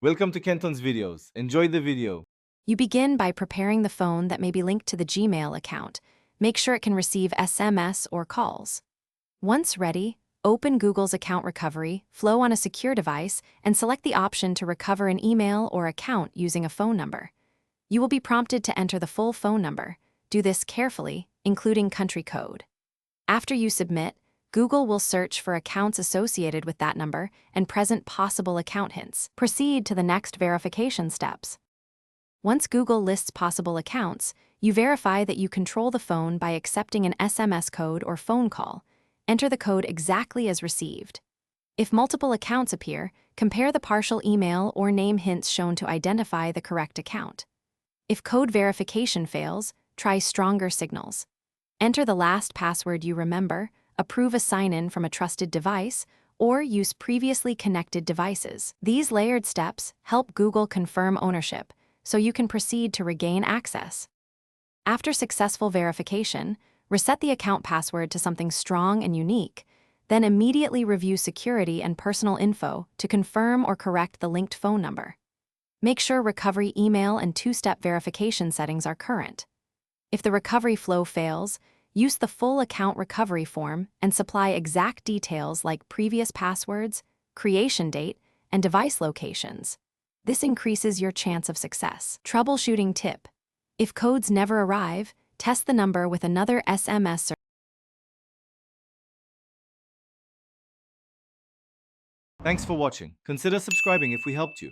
Welcome to Kenton's videos. Enjoy the video. You begin by preparing the phone that may be linked to the Gmail account. Make sure it can receive SMS or calls. Once ready, open Google's Account Recovery, Flow on a secure device, and select the option to recover an email or account using a phone number. You will be prompted to enter the full phone number. Do this carefully, including country code. After you submit, Google will search for accounts associated with that number and present possible account hints. Proceed to the next verification steps. Once Google lists possible accounts, you verify that you control the phone by accepting an SMS code or phone call. Enter the code exactly as received. If multiple accounts appear, compare the partial email or name hints shown to identify the correct account. If code verification fails, try stronger signals. Enter the last password you remember, approve a sign-in from a trusted device, or use previously connected devices. These layered steps help Google confirm ownership, so you can proceed to regain access. After successful verification, reset the account password to something strong and unique, then immediately review security and personal info to confirm or correct the linked phone number. Make sure recovery email and two-step verification settings are current. If the recovery flow fails, use the full account recovery form and supply exact details like previous passwords, creation date, and device locations. This increases your chance of success. Troubleshooting tip: if codes never arrive, test the number with another SMS. Thanks for watching. Consider subscribing if we helped you.